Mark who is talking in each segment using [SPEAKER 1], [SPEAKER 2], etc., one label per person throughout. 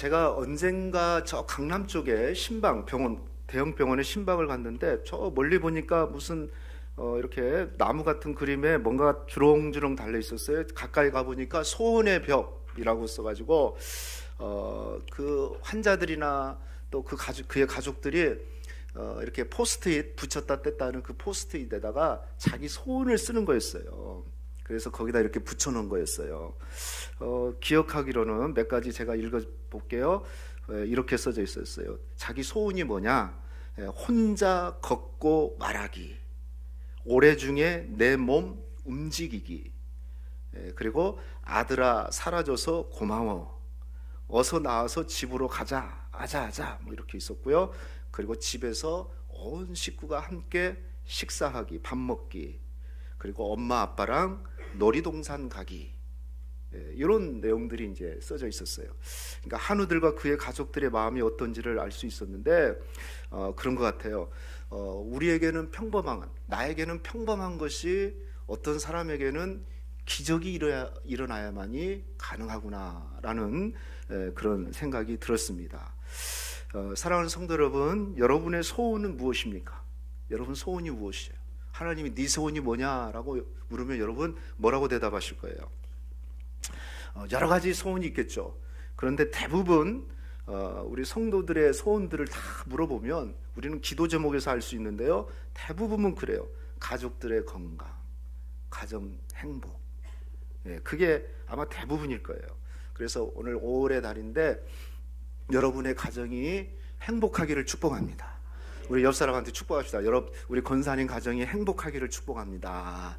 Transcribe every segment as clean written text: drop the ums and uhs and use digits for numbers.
[SPEAKER 1] 제가 언젠가 저 강남 쪽에 신방 병원, 대형 병원에 신방을 갔는데 저 멀리 보니까 무슨 이렇게 나무 같은 그림에 뭔가 주렁주렁 달려 있었어요. 가까이 가 보니까 소원의 벽이라고 써가지고 그 환자들이나 또 그의 가족들이 이렇게 포스트잇 붙였다 뗐다 하는 그 포스트잇에다가 자기 소원을 쓰는 거였어요. 그래서 거기다 이렇게 붙여놓은 거였어요. 기억하기로는 몇 가지 제가 읽어볼게요. 이렇게 써져 있었어요. 자기 소원이 뭐냐? 혼자 걷고 말하기, 올해 중에 내 몸 움직이기, 그리고 아들아 사라져서 고마워, 어서 나와서 집으로 가자, 아자아자, 뭐 이렇게 있었고요. 그리고 집에서 온 식구가 함께 식사하기, 밥 먹기, 그리고 엄마 아빠랑 놀이동산 가기, 이런 내용들이 이제 써져 있었어요. 그러니까 한우들과 그의 가족들의 마음이 어떤지를 알 수 있었는데 그런 것 같아요. 우리에게는 나에게는 평범한 것이 어떤 사람에게는 기적이 일어나야만이 가능하구나라는 그런 생각이 들었습니다. 사랑하는 성도 여러분, 여러분의 소원은 무엇입니까? 여러분 소원이 무엇이에요? 하나님이 네 소원이 뭐냐라고 물으면 여러분 뭐라고 대답하실 거예요? 여러 가지 소원이 있겠죠. 그런데 대부분 우리 성도들의 소원들을 다 물어보면 우리는 기도 제목에서 알 수 있는데요, 대부분은 그래요. 가족들의 건강, 가정 행복, 그게 아마 대부분일 거예요. 그래서 오늘 5월의 달인데 여러분의 가정이 행복하기를 축복합니다. 우리 옆 사람한테 축복합시다. 우리 권사님 가정이 행복하기를 축복합니다.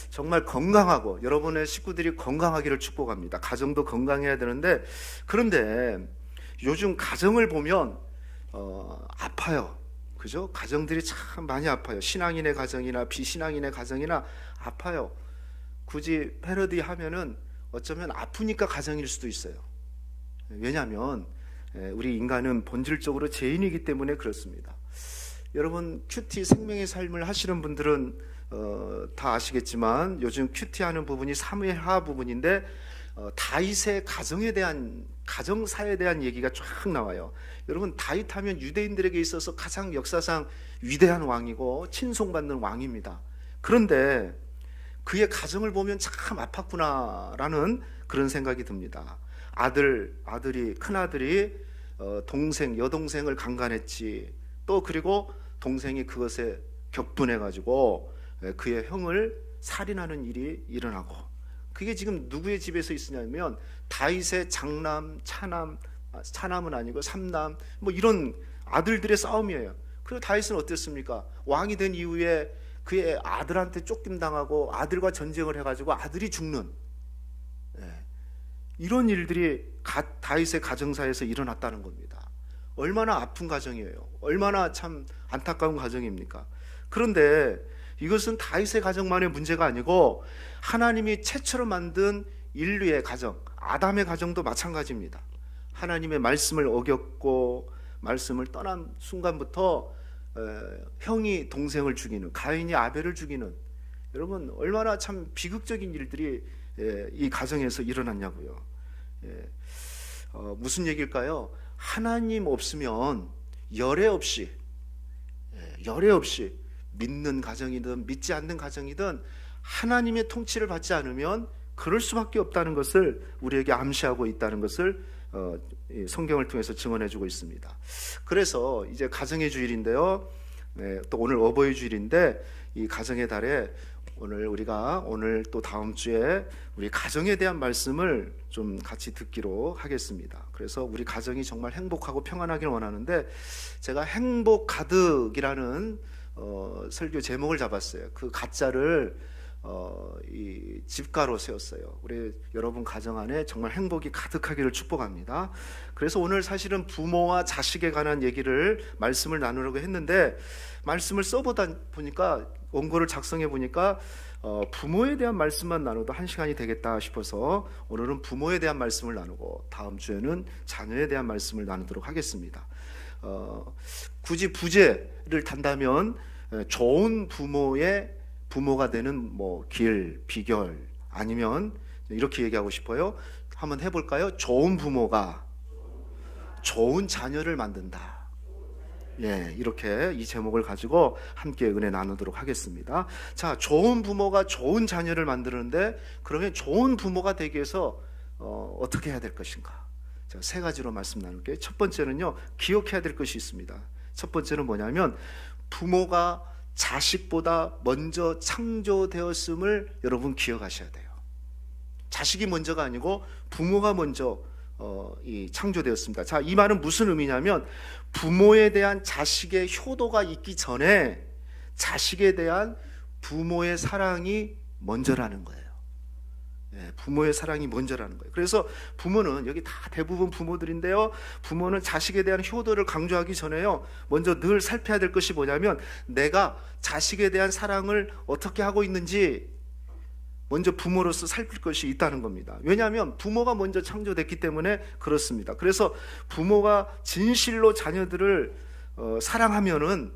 [SPEAKER 1] 정말 건강하고 여러분의 식구들이 건강하기를 축복합니다. 가정도 건강해야 되는데, 그런데 요즘 가정을 보면 아파요. 그죠? 가정들이 참 많이 아파요. 신앙인의 가정이나 비신앙인의 가정이나 아파요. 굳이 패러디 하면은 어쩌면 아프니까 가정일 수도 있어요. 왜냐하면 우리 인간은 본질적으로 죄인이기 때문에 그렇습니다. 여러분 큐티 생명의 삶을 하시는 분들은 다 아시겠지만 요즘 큐티 하는 부분이 사무엘하 부분인데 다윗의 가정사에 대한 얘기가 쫙 나와요. 여러분 다윗 하면 유대인들에게 있어서 가장 역사상 위대한 왕이고 친송받는 왕입니다. 그런데 그의 가정을 보면 참 아팠구나라는 그런 생각이 듭니다. 큰아들이 여동생을 강간했지. 또 그리고 동생이 그것에 격분해가지고 그의 형을 살인하는 일이 일어나고, 그게 지금 누구의 집에서 있으냐면 다윗의 장남, 차남은 아니고 삼남, 뭐 이런 아들들의 싸움이에요. 그리고 다윗은 어땠습니까? 왕이 된 이후에 그의 아들한테 쫓김당하고 아들과 전쟁을 해가지고 아들이 죽는, 이런 일들이 다윗의 가정사에서 일어났다는 겁니다. 얼마나 아픈 가정이에요. 얼마나 참 안타까운 가정입니까? 그런데 이것은 다윗의 가정만의 문제가 아니고 하나님이 최초로 만든 인류의 가정, 아담의 가정도 마찬가지입니다. 하나님의 말씀을 어겼고 말씀을 떠난 순간부터 형이 동생을 죽이는, 가인이 아벨을 죽이는, 여러분 얼마나 참 비극적인 일들이 이 가정에서 일어났냐고요. 무슨 얘기일까요? 하나님 없으면 열애 없이 믿는 가정이든 믿지 않는 가정이든 하나님의 통치를 받지 않으면 그럴 수밖에 없다는 것을 우리에게 암시하고 있다는 것을 성경을 통해서 증언해주고 있습니다. 그래서 이제 가정의 주일인데요, 또 오늘 어버이 주일인데 이 가정의 달에 오늘 또 다음 주에 우리 가정에 대한 말씀을 좀 같이 듣기로 하겠습니다. 그래서 우리 가정이 정말 행복하고 평안하기를 원하는데 제가 행복 가득이라는 설교 제목을 잡았어요. 그 가짜를 이 집가로 세웠어요. 우리 여러분 가정 안에 정말 행복이 가득하기를 축복합니다. 그래서 오늘 사실은 부모와 자식에 관한 말씀을 나누려고 했는데, 말씀을 써보다 보니까 원고를 작성해 보니까 부모에 대한 말씀만 나눠도 1시간이 되겠다 싶어서 오늘은 부모에 대한 말씀을 나누고 다음 주에는 자녀에 대한 말씀을 나누도록 하겠습니다. 굳이 부제를 단다면 좋은 부모가 되는 비결, 아니면 이렇게 얘기하고 싶어요. 한번 해볼까요? 좋은 부모가 좋은 자녀를 만든다. 예, 이렇게 이 제목을 가지고 함께 은혜 나누도록 하겠습니다. 자, 좋은 부모가 좋은 자녀를 만드는데, 그러면 좋은 부모가 되기 위해서 어떻게 해야 될 것인가? 자, 세 가지로 말씀 나눌게요. 첫 번째는요, 기억해야 될 것이 있습니다. 첫 번째는 뭐냐면, 부모가 자식보다 먼저 창조되었음을 여러분 기억하셔야 돼요. 자식이 먼저가 아니고 부모가 먼저 창조되었습니다. 자, 이 말은 무슨 의미냐면, 부모에 대한 자식의 효도가 있기 전에 자식에 대한 부모의 사랑이 먼저라는 거예요. 예, 부모의 사랑이 먼저라는 거예요. 그래서 부모는, 여기 다 대부분 부모들인데요, 부모는 자식에 대한 효도를 강조하기 전에요, 먼저 늘 살펴야 될 것이 뭐냐면, 내가 자식에 대한 사랑을 어떻게 하고 있는지 먼저 부모로서 살필 것이 있다는 겁니다. 왜냐하면 부모가 먼저 창조됐기 때문에 그렇습니다. 그래서 부모가 진실로 자녀들을 사랑하면은,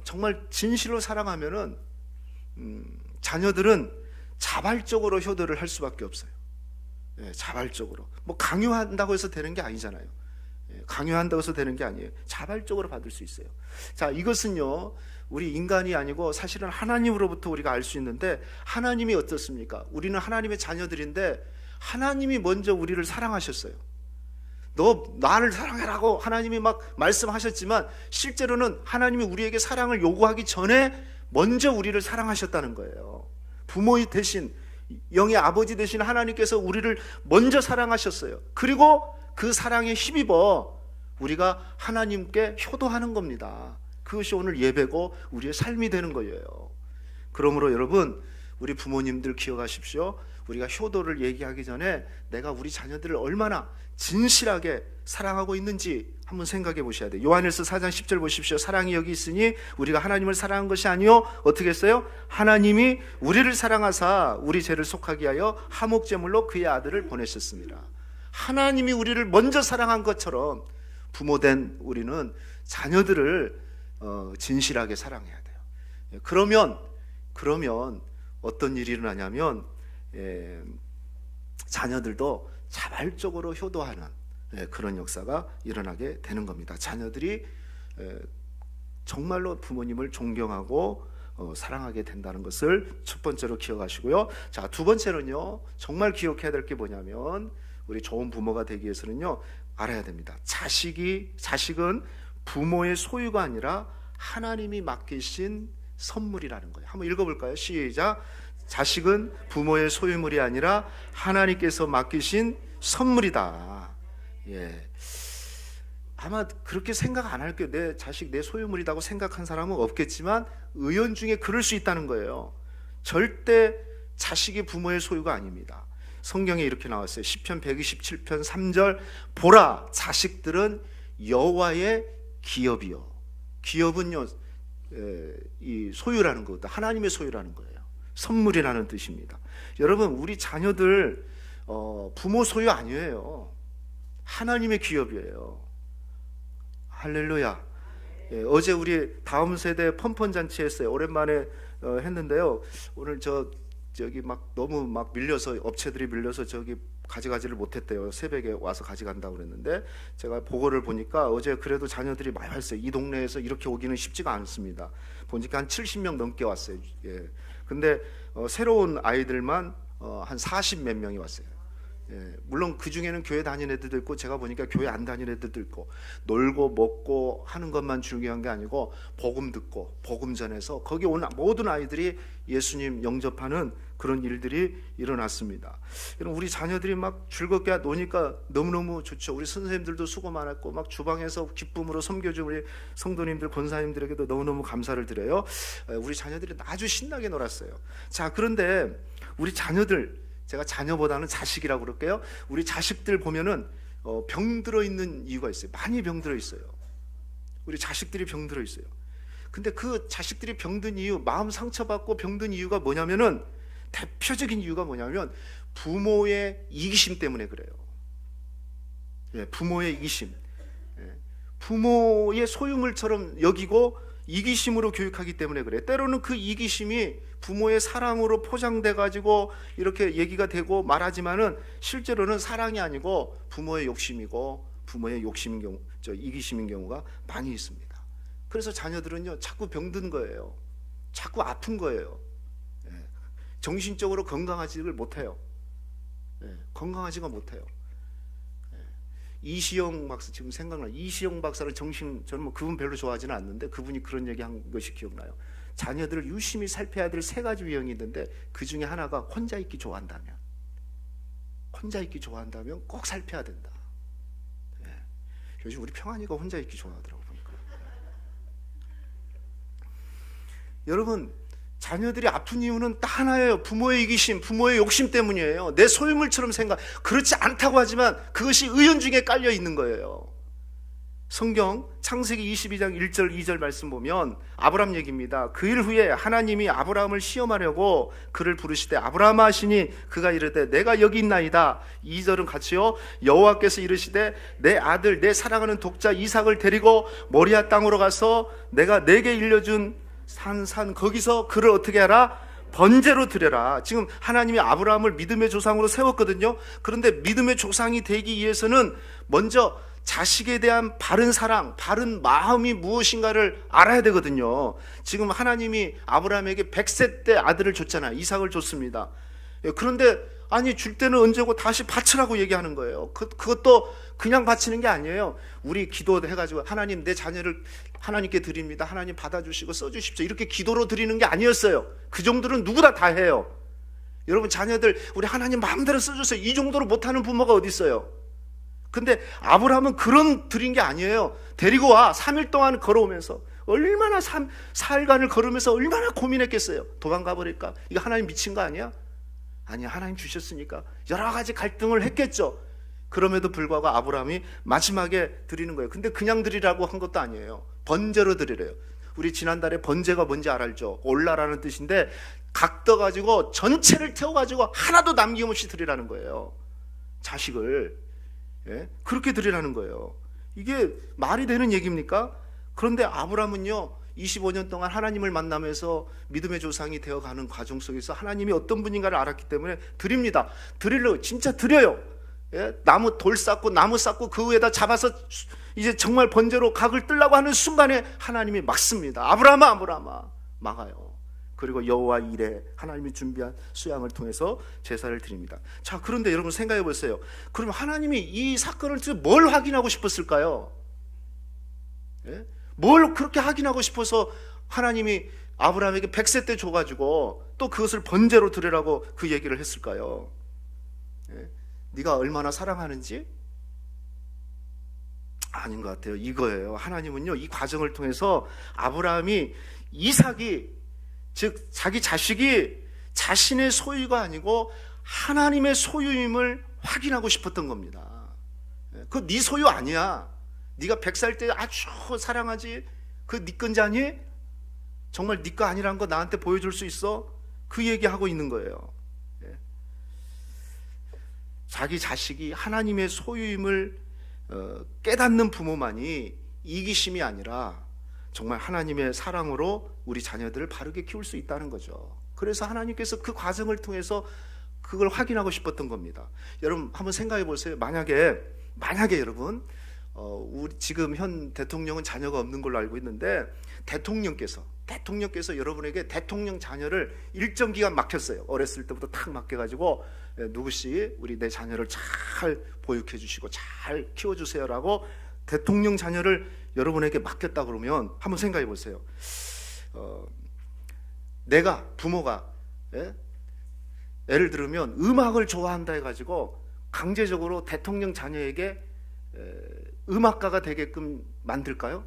[SPEAKER 1] 정말 진실로 사랑하면은 자녀들은 자발적으로 효도를 할 수밖에 없어요. 예, 자발적으로. 뭐 강요한다고 해서 되는 게 아니잖아요. 예, 강요한다고 해서 되는 게 아니에요. 자발적으로 받을 수 있어요. 자, 이것은요, 우리 인간이 아니고 사실은 하나님으로부터 우리가 알 수 있는데, 하나님이 어떻습니까? 우리는 하나님의 자녀들인데 하나님이 먼저 우리를 사랑하셨어요. 너 나를 사랑해라고 하나님이 막 말씀하셨지만, 실제로는 하나님이 우리에게 사랑을 요구하기 전에 먼저 우리를 사랑하셨다는 거예요. 부모 대신, 영의 아버지 대신 하나님께서 우리를 먼저 사랑하셨어요. 그리고 그 사랑에 힘입어 우리가 하나님께 효도하는 겁니다. 그것이 오늘 예배고 우리의 삶이 되는 거예요. 그러므로 여러분, 우리 부모님들 기억하십시오. 우리가 효도를 얘기하기 전에 내가 우리 자녀들을 얼마나 진실하게 사랑하고 있는지 한번 생각해 보셔야 돼요. 요한일서 4장 10절 보십시오. 사랑이 여기 있으니 우리가 하나님을 사랑한 것이 아니요, 어떻게 했어요? 하나님이 우리를 사랑하사 우리 죄를 속하게 하여 화목제물로 그의 아들을 보내셨습니다. 하나님이 우리를 먼저 사랑한 것처럼 부모된 우리는 자녀들을 진실하게 사랑해야 돼요. 그러면 어떤 일이 일어나냐면, 자녀들도 자발적으로 효도하는 그런 역사가 일어나게 되는 겁니다. 자녀들이 정말로 부모님을 존경하고 사랑하게 된다는 것을 첫 번째로 기억하시고요. 자, 두 번째는요, 정말 기억해야 될 게 뭐냐면, 우리 좋은 부모가 되기 위해서는요, 알아야 됩니다. 자식은 부모의 소유가 아니라 하나님이 맡기신 선물이라는 거예요. 한번 읽어볼까요? 시작. 자식은 부모의 소유물이 아니라 하나님께서 맡기신 선물이다. 예. 아마 그렇게 생각 안 할 거예요. 내 자식 내 소유물이라고 생각한 사람은 없겠지만, 의원 중에 그럴 수 있다는 거예요. 절대 자식이 부모의 소유가 아닙니다. 성경에 이렇게 나왔어요. 시편 127편 3절, 보라, 자식들은 여호와의 기업이요. 기업은요, 이 소유라는 거다. 하나님의 소유라는 거예요. 선물이라는 뜻입니다. 여러분, 우리 자녀들 부모 소유 아니에요. 하나님의 기업이에요. 할렐루야. 예, 어제 우리 다음 세대 펀펀 잔치 했어요. 오랜만에 했는데요. 오늘 저기 막 너무 막 밀려서, 업체들이 밀려서 저기 가져가지를 못했대요. 새벽에 와서 가져간다고 그랬는데, 제가 보고를 보니까 어제 그래도 자녀들이 많이 왔어요. 이 동네에서 이렇게 오기는 쉽지가 않습니다. 보니까 한 70명 넘게 왔어요. 예. 근데 새로운 아이들만 한 40 몇 명이 왔어요. 예. 물론 그 중에는 교회 다니는 애들도 있고, 제가 보니까 교회 안 다니는 애들도 있고, 놀고 먹고 하는 것만 중요한 게 아니고 복음 듣고 복음 전해서 거기 온 모든 아이들이 예수님 영접하는 그런 일들이 일어났습니다. 여러분, 우리 자녀들이 막 즐겁게 노니까 너무너무 좋죠. 우리 선생님들도 수고 많았고, 막 주방에서 기쁨으로 섬겨준 우리 성도님들, 권사님들에게도 너무너무 감사를 드려요. 우리 자녀들이 아주 신나게 놀았어요. 자, 그런데 우리 자녀들, 제가 자녀보다는 자식이라고 그럴게요. 우리 자식들 보면은 병들어 있는 이유가 있어요. 많이 병들어 있어요. 우리 자식들이 병들어 있어요. 근데 그 자식들이 병든 이유, 마음 상처받고 병든 이유가 뭐냐면은, 대표적인 이유가 뭐냐면 부모의 이기심 때문에 그래요. 예, 부모의 이기심. 예, 부모의 소유물처럼 여기고 이기심으로 교육하기 때문에 그래. 때로는 그 이기심이 부모의 사랑으로 포장돼 가지고 이렇게 얘기가 되고 말하지만은 실제로는 사랑이 아니고 부모의 욕심이고 부모의 욕심인 경우, 이기심인 경우가 많이 있습니다. 그래서 자녀들은요 자꾸 병든 거예요. 자꾸 아픈 거예요. 정신적으로 건강하지를 못해요. 건강하지가 못해요. 이시영 박사, 지금 생각나요. 이시영 박사는 저는 뭐 그분 별로 좋아하지는 않는데 그분이 그런 얘기 한 것이 기억나요. 자녀들을 유심히 살펴야 될 3가지 유형이 있는데 그 중에 하나가 혼자 있기 좋아한다면 꼭 살펴야 된다. 요즘 우리 평안이가 혼자 있기 좋아하더라고 보니까. 여러분, 자녀들이 아픈 이유는 딱 하나예요. 부모의 이기심, 부모의 욕심 때문이에요. 내 소유물처럼 그렇지 않다고 하지만 그것이 의연중에 깔려 있는 거예요. 성경 창세기 22장 1절 2절 말씀 보면 아브람 얘기입니다. 그 일 후에 하나님이 아브라함을 시험하려고 그를 부르시되 아브라함아 하시니 그가 이르되 내가 여기 있나이다. 2절은 같이요. 여호와께서 이르시되 내 아들 내 사랑하는 독자 이삭을 데리고 모리아 땅으로 가서 내가 내게 일려준 산 거기서 그를 어떻게 하라? 번제로 드려라. 지금 하나님이 아브라함을 믿음의 조상으로 세웠거든요. 그런데 믿음의 조상이 되기 위해서는 먼저 자식에 대한 바른 사랑, 바른 마음이 무엇인가를 알아야 되거든요. 지금 하나님이 아브라함에게 100세 때 아들을 줬잖아요. 이삭을 줬습니다. 그런데 아니 줄 때는 언제고 다시 바치라고 얘기하는 거예요. 그것도 그냥 바치는 게 아니에요. 우리 기도해가지고 하나님 내 자녀를 하나님께 드립니다. 하나님 받아주시고 써주십시오. 이렇게 기도로 드리는 게 아니었어요. 그 정도는 누구나 다 해요. 여러분 자녀들 우리 하나님 마음대로 써주세요. 이 정도로 못하는 부모가 어디 있어요? 근데 아브라함은 그런 드린 게 아니에요. 데리고 와. 3일 동안 걸어오면서 얼마나 4일간을 걸으면서 얼마나 고민했겠어요. 도망가 버릴까? 이거 하나님 미친 거 아니야? 아니야. 하나님 주셨으니까 여러 가지 갈등을 했겠죠. 그럼에도 불구하고 아브라함이 마지막에 드리는 거예요. 근데 그냥 드리라고 한 것도 아니에요. 번제로 드리래요. 우리 지난달에 번제가 뭔지 알죠? 올라라는 뜻인데 각 떠가지고 전체를 태워가지고 하나도 남김없이 드리라는 거예요. 자식을. 그렇게 드리라는 거예요. 이게 말이 되는 얘기입니까? 그런데 아브라함은요 25년 동안 하나님을 만나면서 믿음의 조상이 되어가는 과정 속에서 하나님이 어떤 분인가를 알았기 때문에 드립니다. 드리려고 진짜 드려요. 나무 돌 쌓고 나무 쌓고 그 위에다 잡아서 이제 정말 번제로 각을 뜨려고 하는 순간에 하나님이 막습니다. 아브라함아 막아요. 그리고 여호와 이레 하나님이 준비한 수양을 통해서 제사를 드립니다. 자, 그런데 여러분 생각해 보세요. 그럼 하나님이 이 사건을 통해서 뭘 확인하고 싶었을까요? 뭘 그렇게 확인하고 싶어서 하나님이 아브라함에게 100세 때 줘가지고 또 그것을 번제로 드리라고 그 얘기를 했을까요? 네가 얼마나 사랑하는지? 아닌 것 같아요. 이거예요. 하나님은요 이 과정을 통해서 아브라함이 이삭이 즉 자기 자식이 자신의 소유가 아니고 하나님의 소유임을 확인하고 싶었던 겁니다. 그거 네 소유 아니야. 네가 100살 때 아주 사랑하지? 그거 네 건지 아니? 정말 네 거 아니라는 거 나한테 보여줄 수 있어? 그 얘기하고 있는 거예요. 자기 자식이 하나님의 소유임을 깨닫는 부모만이 이기심이 아니라 정말 하나님의 사랑으로 우리 자녀들을 바르게 키울 수 있다는 거죠. 그래서 하나님께서 그 과정을 통해서 그걸 확인하고 싶었던 겁니다. 여러분 한번 생각해 보세요. 만약에 여러분 우리 지금 현 대통령은 자녀가 없는 걸로 알고 있는데 대통령께서 여러분에게 대통령 자녀를 일정 기간 맡겼어요. 어렸을 때부터 탁 맡겨가지고 누구씨 우리 내 자녀를 잘 보육해 주시고 잘 키워주세요라고 대통령 자녀를 여러분에게 맡겼다 그러면 한번 생각해 보세요. 내가 부모가 예를 들면 음악을 좋아한다 해가지고 강제적으로 대통령 자녀에게 음악가가 되게끔 만들까요?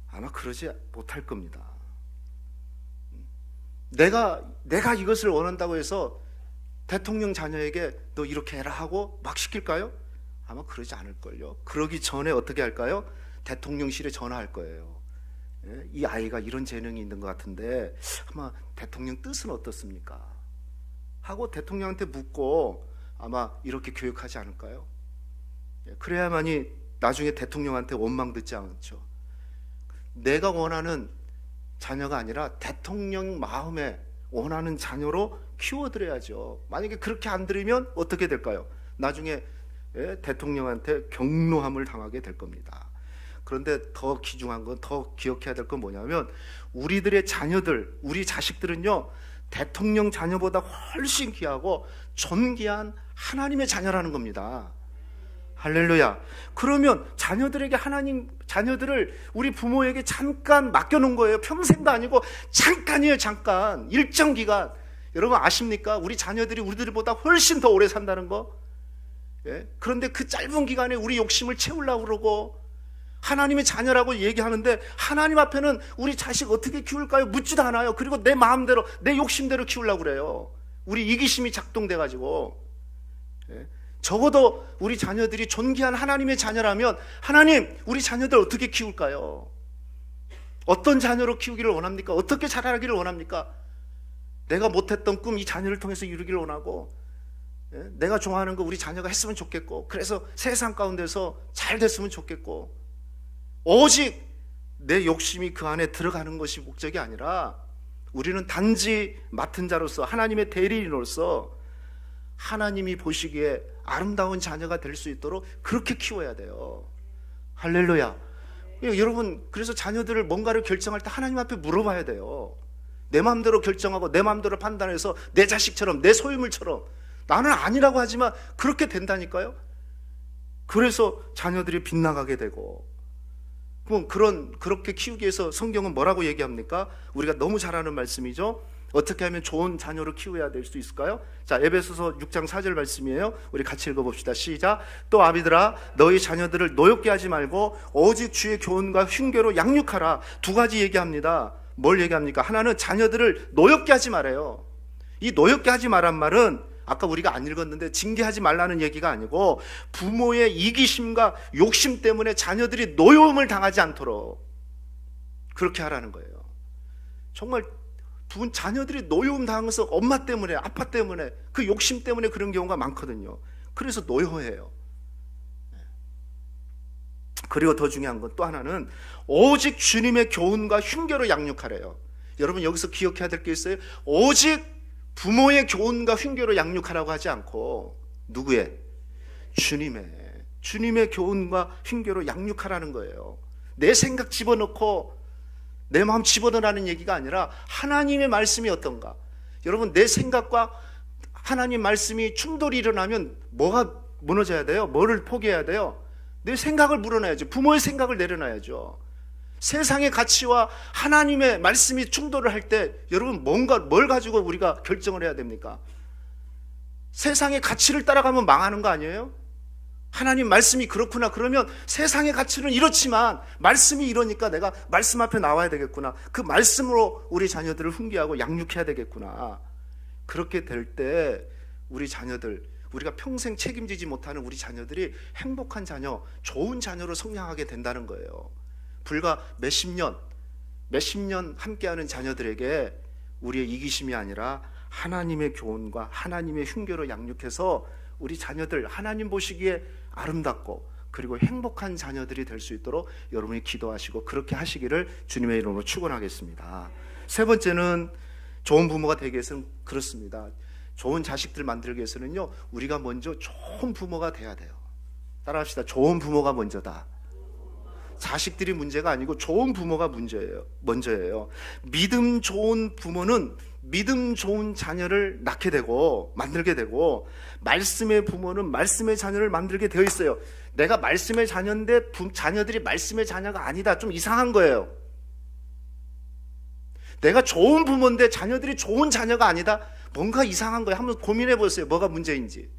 [SPEAKER 1] 아마 그러지 못할 겁니다. 내가 이것을 원한다고 해서 대통령 자녀에게 너 이렇게 해라 하고 막 시킬까요? 아마 그러지 않을걸요. 그러기 전에 어떻게 할까요? 대통령실에 전화할 거예요. 이 아이가 이런 재능이 있는 것 같은데 아마 대통령 뜻은 어떻습니까? 하고 대통령한테 묻고 아마 이렇게 교육하지 않을까요? 그래야만이 나중에 대통령한테 원망 듣지 않죠. 내가 원하는 자녀가 아니라 대통령 마음에 원하는 자녀로 키워드려야죠. 만약에 그렇게 안 들으면 어떻게 될까요? 나중에 대통령한테 경노함을 당하게 될 겁니다. 그런데 더 귀중한 건, 더 기억해야 될 건 뭐냐면 우리들의 자녀들, 우리 자식들은요 대통령 자녀보다 훨씬 귀하고 존귀한 하나님의 자녀라는 겁니다. 할렐루야. 그러면 자녀들에게 자녀들을 우리 부모에게 잠깐 맡겨놓은 거예요. 평생도 아니고 잠깐이에요. 잠깐. 일정 기간. 여러분 아십니까? 우리 자녀들이 우리들보다 훨씬 더 오래 산다는 거. 예? 그런데 그 짧은 기간에 우리 욕심을 채우려고 그러고 하나님의 자녀라고 얘기하는데 하나님 앞에는 우리 자식 어떻게 키울까요? 묻지도 않아요. 그리고 내 마음대로 내 욕심대로 키우려고 그래요. 우리 이기심이 작동돼가지고. 예? 적어도 우리 자녀들이 존귀한 하나님의 자녀라면 하나님 우리 자녀들 어떻게 키울까요? 어떤 자녀로 키우기를 원합니까? 어떻게 자라기를 원합니까? 내가 못했던 꿈 이 자녀를 통해서 이루기를 원하고 내가 좋아하는 거 우리 자녀가 했으면 좋겠고 그래서 세상 가운데서 잘 됐으면 좋겠고 오직 내 욕심이 그 안에 들어가는 것이 목적이 아니라 우리는 단지 맡은 자로서 하나님의 대리인으로서 하나님이 보시기에 아름다운 자녀가 될 수 있도록 그렇게 키워야 돼요. 할렐루야. 여러분 그래서 자녀들을 뭔가를 결정할 때 하나님 앞에 물어봐야 돼요. 내 마음대로 결정하고 내 마음대로 판단해서 내 자식처럼 내 소유물처럼 나는 아니라고 하지만 그렇게 된다니까요. 그래서 자녀들이 빗나가게 되고 그렇게 키우기 위해서 성경은 뭐라고 얘기합니까? 우리가 너무 잘 아는 말씀이죠. 어떻게 하면 좋은 자녀를 키워야 될 수 있을까요? 자, 에베소서 6장 4절 말씀이에요. 우리 같이 읽어봅시다. 시작. 또 아비들아 너희 자녀들을 노엽게 하지 말고 오직 주의 교훈과 흉계로 양육하라. 두 가지 얘기합니다. 뭘 얘기합니까? 하나는 자녀들을 노엽게 하지 말아요. 이 노엽게 하지 말란 말은 아까 우리가 안 읽었는데 징계하지 말라는 얘기가 아니고 부모의 이기심과 욕심 때문에 자녀들이 노여움을 당하지 않도록 그렇게 하라는 거예요. 정말 자녀들이 노여움 당해서 엄마 때문에 아빠 때문에 그 욕심 때문에 그런 경우가 많거든요. 그래서 노여해요. 그리고 더 중요한 건 또 하나는 오직 주님의 교훈과 흉계로 양육하래요. 여러분 여기서 기억해야 될 게 있어요. 오직 부모의 교훈과 흉계로 양육하라고 하지 않고 누구의? 주님의 교훈과 흉계로 양육하라는 거예요. 내 생각 집어넣고 내 마음 집어넣으라는 얘기가 아니라 하나님의 말씀이 어떤가. 여러분 내 생각과 하나님 말씀이 충돌이 일어나면 뭐가 무너져야 돼요? 뭐를 포기해야 돼요? 내 생각을 물어놔야죠. 부모의 생각을 내려놔야죠. 세상의 가치와 하나님의 말씀이 충돌을 할 때 여러분 뭘 가지고 우리가 결정을 해야 됩니까? 세상의 가치를 따라가면 망하는 거 아니에요? 하나님 말씀이 그렇구나. 그러면 세상의 가치는 이렇지만 말씀이 이러니까 내가 말씀 앞에 나와야 되겠구나. 그 말씀으로 우리 자녀들을 훈계하고 양육해야 되겠구나. 그렇게 될 때 우리 자녀들, 우리가 평생 책임지지 못하는 우리 자녀들이 행복한 자녀, 좋은 자녀로 성장하게 된다는 거예요. 불과 몇십 년 함께하는 자녀들에게 우리의 이기심이 아니라 하나님의 교훈과 하나님의 흉계로 양육해서 우리 자녀들 하나님 보시기에 아름답고 그리고 행복한 자녀들이 될 수 있도록 여러분이 기도하시고 그렇게 하시기를 주님의 이름으로 축원하겠습니다. 세 번째는 좋은 부모가 되기 위해서는 그렇습니다. 좋은 자식들 만들기 위해서는요 우리가 먼저 좋은 부모가 돼야 돼요. 따라합시다. 좋은 부모가 먼저다. 자식들이 문제가 아니고 좋은 부모가 먼저예요. 믿음 좋은 부모는 믿음 좋은 자녀를 낳게 되고 만들게 되고 말씀의 부모는 말씀의 자녀를 만들게 되어 있어요. 내가 말씀의 자녀인데 자녀들이 말씀의 자녀가 아니다. 좀 이상한 거예요. 내가 좋은 부모인데 자녀들이 좋은 자녀가 아니다. 뭔가 이상한 거예요. 한번 고민해 보세요. 뭐가 문제인지.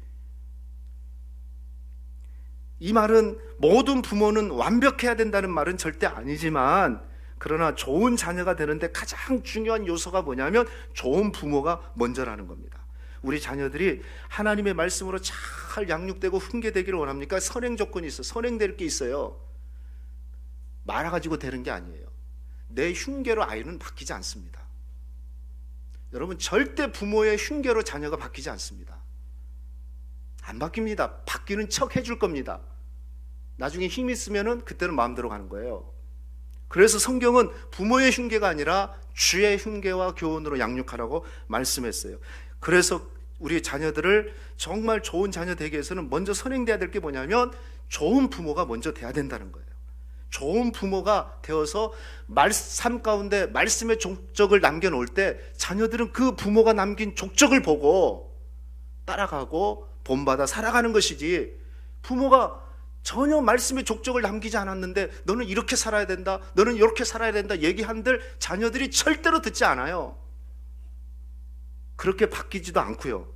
[SPEAKER 1] 이 말은 모든 부모는 완벽해야 된다는 말은 절대 아니지만 그러나 좋은 자녀가 되는데 가장 중요한 요소가 뭐냐면 좋은 부모가 먼저라는 겁니다. 우리 자녀들이 하나님의 말씀으로 잘 양육되고 훈계되기를 원합니까? 선행 조건이 있어요. 선행될 게 있어요. 말아가지고 되는 게 아니에요. 내 흉계로 아이는 바뀌지 않습니다. 여러분 절대 부모의 흉계로 자녀가 바뀌지 않습니다. 안 바뀝니다. 바뀌는 척 해줄 겁니다. 나중에 힘이 있으면은 그때는 마음대로 가는 거예요. 그래서 성경은 부모의 흉계가 아니라 주의 흉계와 교훈으로 양육하라고 말씀했어요. 그래서 우리 자녀들을 정말 좋은 자녀 되기 위해서는 먼저 선행돼야 될 게 뭐냐면 좋은 부모가 먼저 돼야 된다는 거예요. 좋은 부모가 되어서 삶 가운데 말씀의 족적을 남겨놓을 때 자녀들은 그 부모가 남긴 족적을 보고 따라가고 본받아 살아가는 것이지, 부모가 전혀 말씀의 족적을 남기지 않았는데 너는 이렇게 살아야 된다, 너는 이렇게 살아야 된다 얘기한들 자녀들이 절대로 듣지 않아요. 그렇게 바뀌지도 않고요.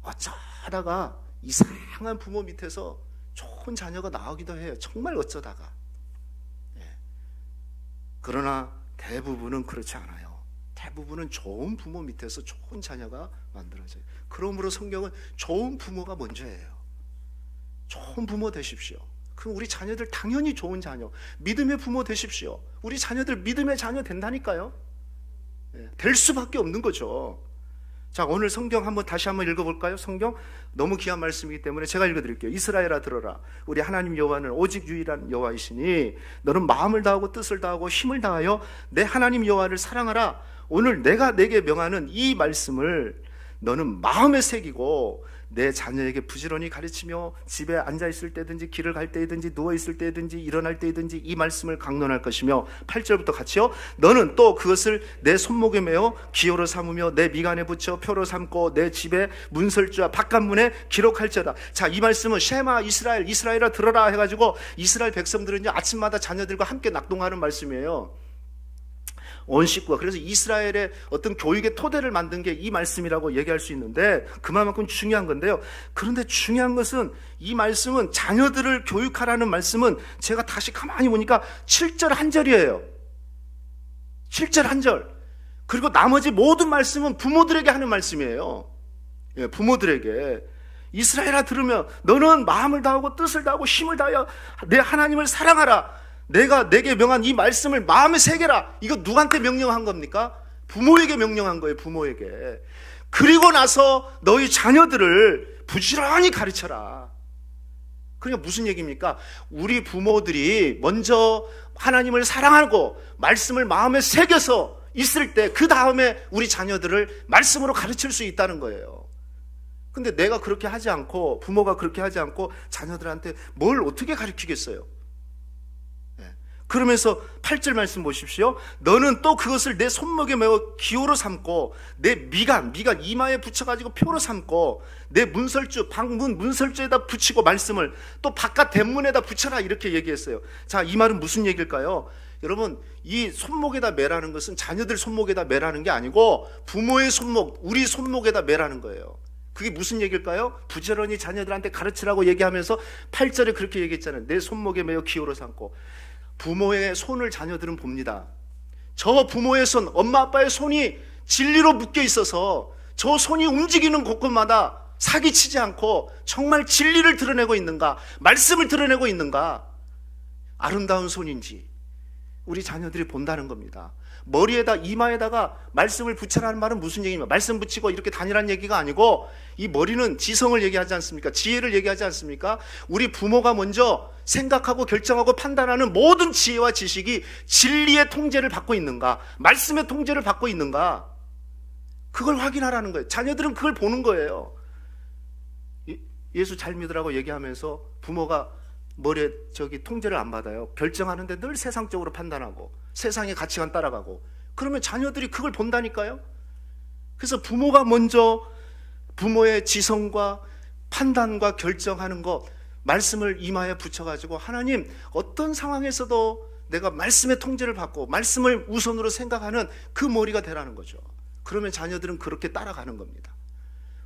[SPEAKER 1] 어쩌다가 이상한 부모 밑에서 좋은 자녀가 나오기도 해요. 정말 어쩌다가. 그러나 대부분은 그렇지 않아요. 대부분은 좋은 부모 밑에서 좋은 자녀가 만들어져요. 그러므로 성경은 좋은 부모가 먼저예요. 좋은 부모 되십시오. 그럼 우리 자녀들 당연히 좋은 자녀, 믿음의 부모 되십시오. 우리 자녀들 믿음의 자녀 된다니까요. 될 수밖에 없는 거죠. 자, 오늘 성경 다시 한번 읽어볼까요? 성경 너무 귀한 말씀이기 때문에 제가 읽어드릴게요. 이스라엘아 들어라. 우리 하나님 여호와는 오직 유일한 여호와이시니 너는 마음을 다하고 뜻을 다하고 힘을 다하여 내 하나님 여호와를 사랑하라. 오늘 내가 내게 명하는 이 말씀을 너는 마음에 새기고 내 자녀에게 부지런히 가르치며 집에 앉아있을 때든지 길을 갈 때든지 누워있을 때든지 일어날 때든지 이 말씀을 강론할 것이며, 8절부터 같이요. 너는 또 그것을 내 손목에 메어 기호로 삼으며 내 미간에 붙여 표로 삼고 내 집에 문설주와 바깥문에 기록할지어다. 자, 이 말씀은 쉐마 이스라엘, 이스라엘아 들어라 해가지고 이스라엘 백성들은요 아침마다 자녀들과 함께 낙동하는 말씀이에요. 온 식구가. 그래서 이스라엘의 어떤 교육의 토대를 만든 게 이 말씀이라고 얘기할 수 있는데 그만큼 중요한 건데요. 그런데 중요한 것은 이 말씀은 자녀들을 교육하라는 말씀은 제가 다시 가만히 보니까 7절 한 절이에요. 7절 한 절. 그리고 나머지 모든 말씀은 부모들에게 하는 말씀이에요. 예, 부모들에게. 이스라엘아 들으면 너는 마음을 다하고 뜻을 다하고 힘을 다하여 내 하나님을 사랑하라. 내가 내게 명한 이 말씀을 마음에 새겨라. 이거 누구한테 명령한 겁니까? 부모에게 명령한 거예요. 부모에게. 그리고 나서 너희 자녀들을 부지런히 가르쳐라. 그러니까 무슨 얘기입니까? 우리 부모들이 먼저 하나님을 사랑하고 말씀을 마음에 새겨서 있을 때 그 다음에 우리 자녀들을 말씀으로 가르칠 수 있다는 거예요. 근데 내가 그렇게 하지 않고, 부모가 그렇게 하지 않고 자녀들한테 뭘 어떻게 가르치겠어요? 그러면서 8절 말씀 보십시오. 너는 또 그것을 내 손목에 메어 기호로 삼고 내 미간 이마에 붙여가지고 표로 삼고 내 문설주, 방문 문설주에다 붙이고 말씀을 또 바깥 대문에다 붙여라 이렇게 얘기했어요. 자, 이 말은 무슨 얘기일까요? 여러분, 이 손목에다 매라는 것은 자녀들 손목에다 매라는 게 아니고 부모의 손목, 우리 손목에다 매라는 거예요. 그게 무슨 얘기일까요? 부지런히 자녀들한테 가르치라고 얘기하면서 8절에 그렇게 얘기했잖아요. 내 손목에 메어 기호로 삼고. 부모의 손을 자녀들은 봅니다. 저 부모의 손, 엄마 아빠의 손이 진리로 묶여 있어서 저 손이 움직이는 곳곳마다 사기치지 않고 정말 진리를 드러내고 있는가, 말씀을 드러내고 있는가, 아름다운 손인지 우리 자녀들이 본다는 겁니다. 머리에다 이마에다가 말씀을 붙여라는 말은 무슨 얘기입니까? 말씀 붙이고 이렇게 다니라는 얘기가 아니고, 이 머리는 지성을 얘기하지 않습니까? 지혜를 얘기하지 않습니까? 우리 부모가 먼저 생각하고 결정하고 판단하는 모든 지혜와 지식이 진리의 통제를 받고 있는가, 말씀의 통제를 받고 있는가, 그걸 확인하라는 거예요. 자녀들은 그걸 보는 거예요. 예수 잘 믿으라고 얘기하면서 부모가 머리에 통제를 안 받아요. 결정하는데 늘 세상적으로 판단하고 세상의 가치관 따라가고, 그러면 자녀들이 그걸 본다니까요. 그래서 부모가 먼저 부모의 지성과 판단과 결정하는 것, 말씀을 이마에 붙여가지고 하나님, 어떤 상황에서도 내가 말씀의 통제를 받고 말씀을 우선으로 생각하는 그 머리가 되라는 거죠. 그러면 자녀들은 그렇게 따라가는 겁니다.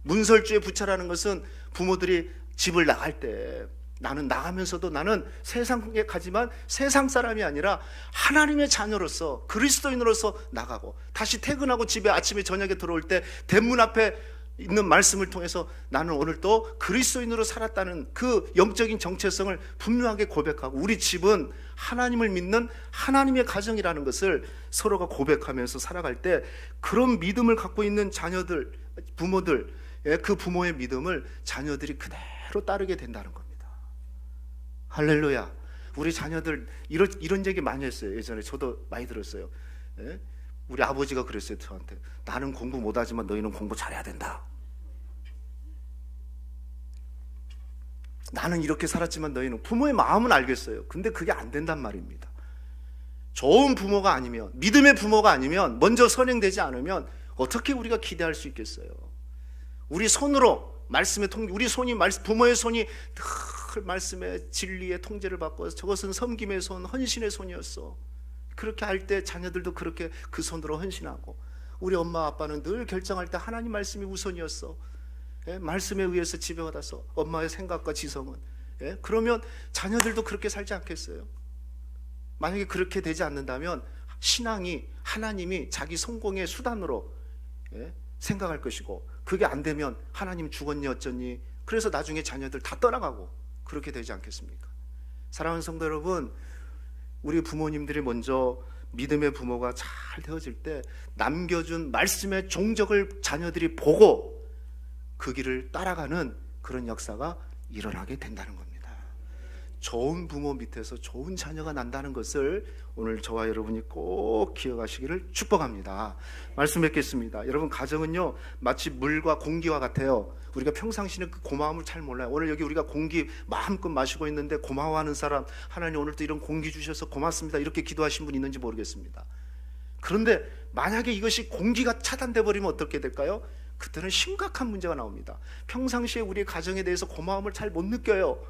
[SPEAKER 1] 문설주에 붙여라는 것은 부모들이 집을 나갈 때, 나는 나가면서도 나는 세상에 가지만 세상 사람이 아니라 하나님의 자녀로서, 그리스도인으로서 나가고, 다시 퇴근하고 집에 아침에 저녁에 들어올 때 대문 앞에 있는 말씀을 통해서 나는 오늘 또 그리스도인으로 살았다는 그 영적인 정체성을 분명하게 고백하고, 우리 집은 하나님을 믿는 하나님의 가정이라는 것을 서로가 고백하면서 살아갈 때, 그런 믿음을 갖고 있는 자녀들, 부모들, 그 부모의 믿음을 자녀들이 그대로 따르게 된다는 겁니다. 할렐루야. 우리 자녀들 이런 얘기 많이 했어요. 예전에 저도 많이 들었어요. 예? 우리 아버지가 그랬어요. 저한테. 나는 공부 못하지만 너희는 공부 잘해야 된다. 나는 이렇게 살았지만 너희는. 부모의 마음은 알겠어요. 근데 그게 안 된단 말입니다. 좋은 부모가 아니면, 믿음의 부모가 아니면, 먼저 선행되지 않으면 어떻게 우리가 기대할 수 있겠어요? 우리 손으로 말씀의 통제, 우리 손이 부모의 손이 늘 말씀의 진리의 통제를 받고, 저것은 섬김의 손, 헌신의 손이었어. 그렇게 할 때 자녀들도 그렇게 그 손으로 헌신하고, 우리 엄마 아빠는 늘 결정할 때 하나님 말씀이 우선이었어. 예? 말씀에 의해서 지배받아서 엄마의 생각과 지성은. 예? 그러면 자녀들도 그렇게 살지 않겠어요? 만약에 그렇게 되지 않는다면 신앙이 하나님이 자기 성공의 수단으로 생각할 것이고, 그게 안 되면 하나님 죽었니 어쩌니, 그래서 나중에 자녀들 다 떠나가고 그렇게 되지 않겠습니까? 사랑하는 성도 여러분, 우리 부모님들이 먼저 믿음의 부모가 잘 되어질 때 남겨준 말씀의 종적을 자녀들이 보고 그 길을 따라가는 그런 역사가 일어나게 된다는 겁니다. 좋은 부모 밑에서 좋은 자녀가 난다는 것을 오늘 저와 여러분이 꼭 기억하시기를 축복합니다. 말씀 뵙겠습니다. 여러분, 가정은요 마치 물과 공기와 같아요. 우리가 평상시는 그 고마움을 잘 몰라요. 오늘 여기 우리가 공기 마음껏 마시고 있는데 고마워하는 사람, 하나님 오늘도 이런 공기 주셔서 고맙습니다, 이렇게 기도하신 분 있는지 모르겠습니다. 그런데 만약에 이것이 공기가 차단돼 버리면 어떻게 될까요? 그때는 심각한 문제가 나옵니다. 평상시에 우리의 가정에 대해서 고마움을 잘 못 느껴요.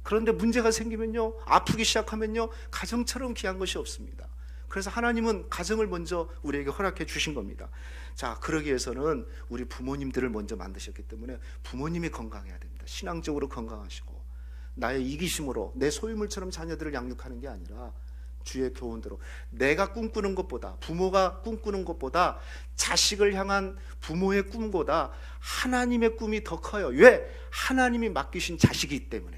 [SPEAKER 1] 그런데 문제가 생기면요, 아프기 시작하면요, 가정처럼 귀한 것이 없습니다. 그래서 하나님은 가정을 먼저 우리에게 허락해 주신 겁니다. 자, 그러기 위해서는 우리 부모님들을 먼저 만드셨기 때문에 부모님이 건강해야 됩니다. 신앙적으로 건강하시고, 나의 이기심으로 내 소유물처럼 자녀들을 양육하는 게 아니라 주의 교훈대로, 내가 꿈꾸는 것보다, 부모가 꿈꾸는 것보다 자식을 향한 부모의 꿈보다 하나님의 꿈이 더 커요. 왜? 하나님이 맡기신 자식이기 때문에.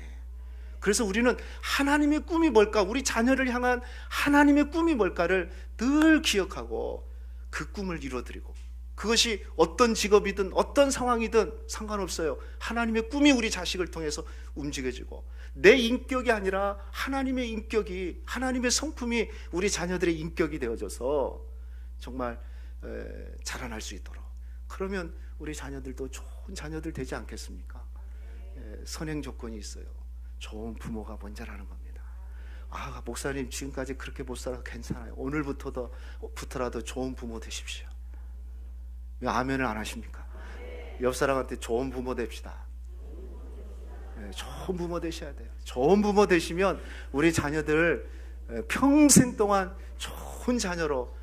[SPEAKER 1] 그래서 우리는 하나님의 꿈이 뭘까, 우리 자녀를 향한 하나님의 꿈이 뭘까를 늘 기억하고 그 꿈을 이루어드리고, 그것이 어떤 직업이든 어떤 상황이든 상관없어요. 하나님의 꿈이 우리 자식을 통해서 움직여지고, 내 인격이 아니라 하나님의 인격이, 하나님의 성품이 우리 자녀들의 인격이 되어져서 정말 자라날 수 있도록, 그러면 우리 자녀들도 좋은 자녀들 되지 않겠습니까? 선행 조건이 있어요. 좋은 부모가 먼저라는 겁니다. 아, 목사님 지금까지 그렇게 못 살아서 괜찮아요. 오늘부터라도 좋은 부모 되십시오. 왜 아멘을 안 하십니까? 옆 사람한테 좋은 부모 됩시다. 좋은 부모 되셔야 돼요. 좋은 부모 되시면 우리 자녀들 평생 동안 좋은 자녀로,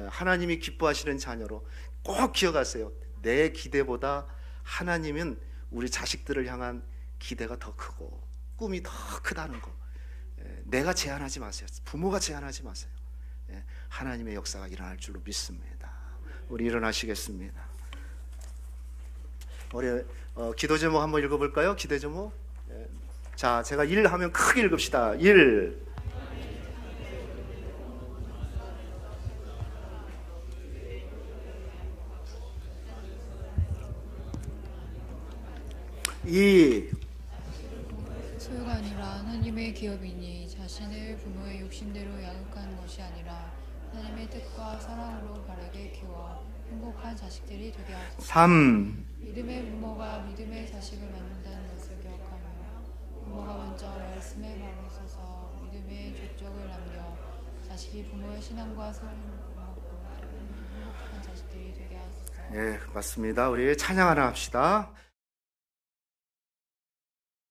[SPEAKER 1] 하나님이 기뻐하시는 자녀로, 꼭 기억하세요. 내 기대보다 하나님은 우리 자식들을 향한 기대가 더 크고 꿈이 더 크다는 거. 내가 제한하지 마세요. 부모가 제한하지 마세요. 하나님의 역사가 일어날 줄로 믿습니다. 우리 일어나시겠습니다. 우리 기도 제목 한번 읽어볼까요? 기도 제목. 자, 제가 1 하면 크게 읽읍시다. 1.
[SPEAKER 2] 소유가 아니라 하나님의 기업이니 자신을 부모의 욕심대로 양육하는 것이 아니라 하나님의 뜻과 사랑으로 바르게 키워 행복한 자식들이 되게 하소서.
[SPEAKER 1] 3.
[SPEAKER 2] 믿음의 부모가 믿음의 자식을 만든다는 것을 기억하며 부모가 먼저 말씀에 바로 서서 믿음의 족적을 남겨 자식이 부모의 신앙과 사랑을 먹고 행복한 자식들이 되게 하소서.
[SPEAKER 1] 예, 맞습니다. 우리 찬양 하나 합시다.